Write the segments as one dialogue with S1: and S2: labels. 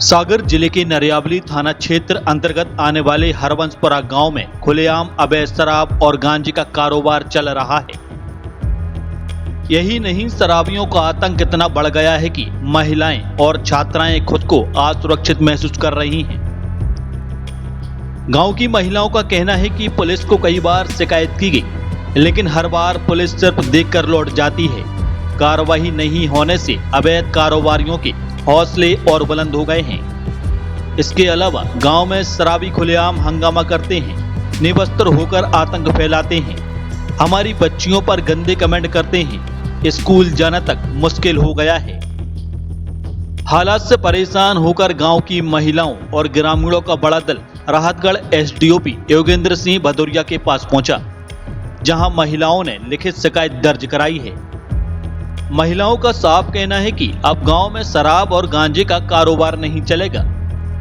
S1: सागर जिले के नरियावली थाना क्षेत्र अंतर्गत आने वाले हरवंशपुरा गांव में खुलेआम अवैध शराब और गांजे का कारोबार चल रहा है। यही नहीं, शराबियों का आतंक इतना बढ़ गया है कि महिलाएं और छात्राएं खुद को असुरक्षित महसूस कर रही हैं। गांव की महिलाओं का कहना है कि पुलिस को कई बार शिकायत की गई, लेकिन हर बार पुलिस सिर्फ देखकर लौट जाती है। कार्रवाई नहीं होने से अवैध कारोबारियों के हौसले और बुलंद हो गए हैं। इसके अलावा गांव में शराबी खुलेआम हंगामा करते हैं, निवस्त्र होकर आतंक फैलाते हैं, हमारी बच्चियों पर गंदे कमेंट करते हैं, स्कूल जाना तक मुश्किल हो गया है। हालात से परेशान होकर गांव की महिलाओं और ग्रामीणों का बड़ा दल राहतगढ़ एसडीओपी योगेंद्र सिंह भदौरिया के पास पहुंचा, जहां महिलाओं ने लिखित शिकायत दर्ज कराई है। महिलाओं का साफ कहना है कि अब गांव में शराब और गांजे का कारोबार नहीं चलेगा।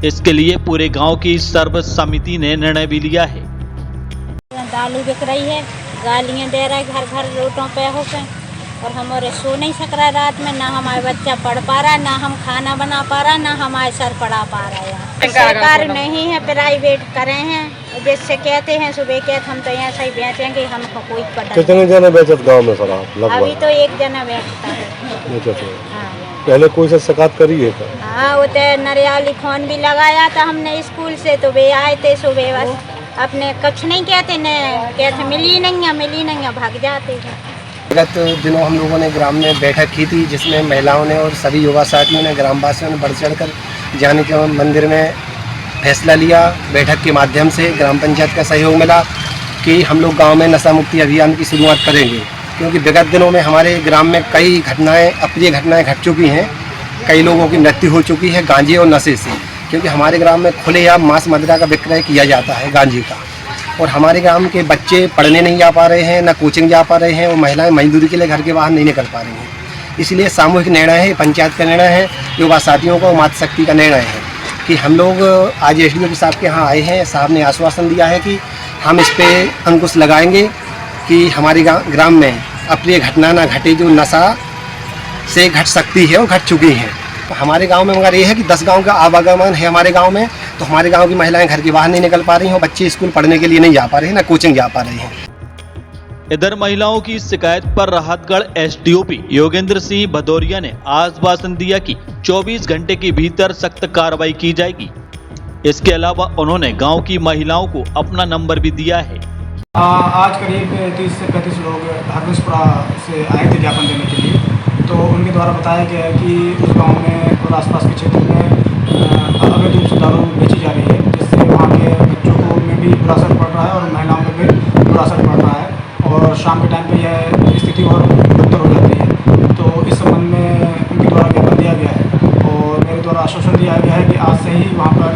S1: इसके लिए पूरे गांव की सर्व समिति ने निर्णय भी लिया है।
S2: दारू बिक रही है, गालियां दे रहा है घर घर रोडों पे होकर, और हमारे सो नहीं सक रहा रात में, ना हमारे बच्चा पढ़ पा रहा, ना हम खाना बना पा रहा, ना हमारे सर पढ़ा पा रहा है। सरकार नहीं है, प्राइवेट करे हैं, जिससे कहते हैं सुबह के हम तो यहाँ सही बेचेंगे, हमको कोई पता।
S3: कितने जने बेचत गांव में शराब? लगभग
S2: अभी तो एक जना बेचता है। हाँ।
S3: पहले कोई से शिकायत करी है क्या?
S2: हाँ, वो तो नरियाली फोन भी लगाया था हमने स्कूल से, तो वे आए थे सुबह, बस अपने कुछ नहीं कहते, न कहते मिली नहीं है, भाग जाते हैं।
S4: विगत दिनों हम लोगों ने ग्राम में बैठक की थी, जिसमें महिलाओं ने और सभी युवा साथियों ने, ग्रामवासियों ने बढ़ चढ़कर जाने के मंदिर में फैसला लिया। बैठक के माध्यम से ग्राम पंचायत का सहयोग मिला कि हम लोग गांव में नशा मुक्ति अभियान की शुरुआत करेंगे, क्योंकि विगत दिनों में हमारे ग्राम में कई घटनाएं, अप्रिय घटनाएं घट चुकी हैं। कई लोगों की मृत्यु हो चुकी है गांजे और नशे से, क्योंकि हमारे ग्राम में खुलेआम मांस मदिरा का विक्रय किया जाता है गांजे का, और हमारे ग्राम के बच्चे पढ़ने नहीं जा पा रहे हैं, न कोचिंग जा पा रहे हैं, और महिलाएं मजदूरी के लिए घर के बाहर नहीं निकल पा रही हैं। इसलिए सामूहिक निर्णय है, पंचायत का निर्णय है, युवा साथियों का, मातृशक्ति का निर्णय है कि हम लोग आज एसडीओ साहब के यहाँ आए हैं। साहब ने आश्वासन दिया है कि हम इस पर अंकुश लगाएंगे कि हमारे ग्राम में अप्रिय घटना ना घटे, जो नशा से घट सकती है और घट चुकी हैं। तो हमारे गांव में मगर ये है कि 10 गांव का आवागमन है हमारे गांव में, तो हमारे गांव की महिलाएं घर के बाहर नहीं निकल पा रही हैं, और बच्चे स्कूल पढ़ने के लिए नहीं जा पा रहे हैं, ना कोचिंग जा पा रहे हैं।
S1: इधर महिलाओं की शिकायत पर राहतगढ़ एसडीओपी योगेंद्र सिंह भदौरिया ने आश्वासन दिया कि 24 घंटे के भीतर सख्त कार्रवाई की जाएगी। इसके अलावा उन्होंने गांव की महिलाओं को अपना नंबर भी दिया है।
S5: आज करीब 30 से 35 लोग हरवंशपुरा से आए थे ज्ञापन देने के लिए, तो उनके द्वारा बताया गया है कि उस गाँव में और आसपास के क्षेत्र में अवैध रूप से दारू बेची जा रही है, जिससे वहाँ के बच्चों को में भी बुरा असर पड़ रहा है और महिलाओं में भी बुरा असर पड़ रहा है, और शाम के टाइम पे यह स्थिति और बदतर हो जाती है। तो इस संबंध में उनके द्वारा ज्ञापन दिया गया है, और मेरे द्वारा आश्वासन दिया गया है कि आज से ही वहाँ पर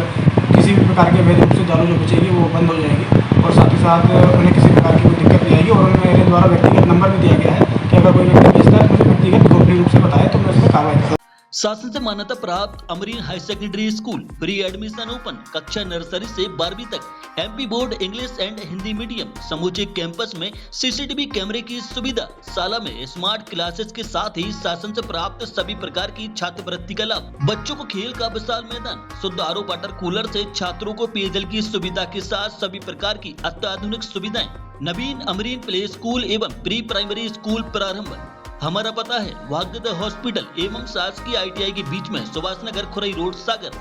S5: किसी भी प्रकार के अवैध रूप से दारू जो बेचेगी वो बंद हो जाएगी, और साथ ही साथ उन्हें किसी प्रकार की कोई दिक्कत नहीं आएगी। और उन्हें मेरे द्वारा व्यक्तिगत नंबर भी दिया गया है कि अगर कोई व्यक्ति बेचता है तो मुझे व्यक्तिगत गोपनीय रूप से बताए तो मैं उसमें कार्रवाई करूँ।
S1: शासन से मान्यता प्राप्त Amreen high secondary school pre admission open, कक्षा नर्सरी से 12वीं तक MP board English and Hindi medium. समूचे कैंपस में सीसीटीवी कैमरे की सुविधा, शाला में स्मार्ट क्लासेस के साथ ही शासन से प्राप्त सभी प्रकार की छात्रवृत्ति का लाभ, बच्चों को खेल का विशाल मैदान, शुद्ध आरओ वाटर कूलर से छात्रों को पेयजल की सुविधा के साथ सभी प्रकार की अत्याधुनिक सुविधाएं। नवीन अमरीन प्ले स्कूल एवं प्री प्राइमरी स्कूल प्रारंभ। हमारा पता है भाग्योदय हॉस्पिटल एवं शासकीय ITI के बीच में, सुभाष नगर, खुरई रोड, सागर।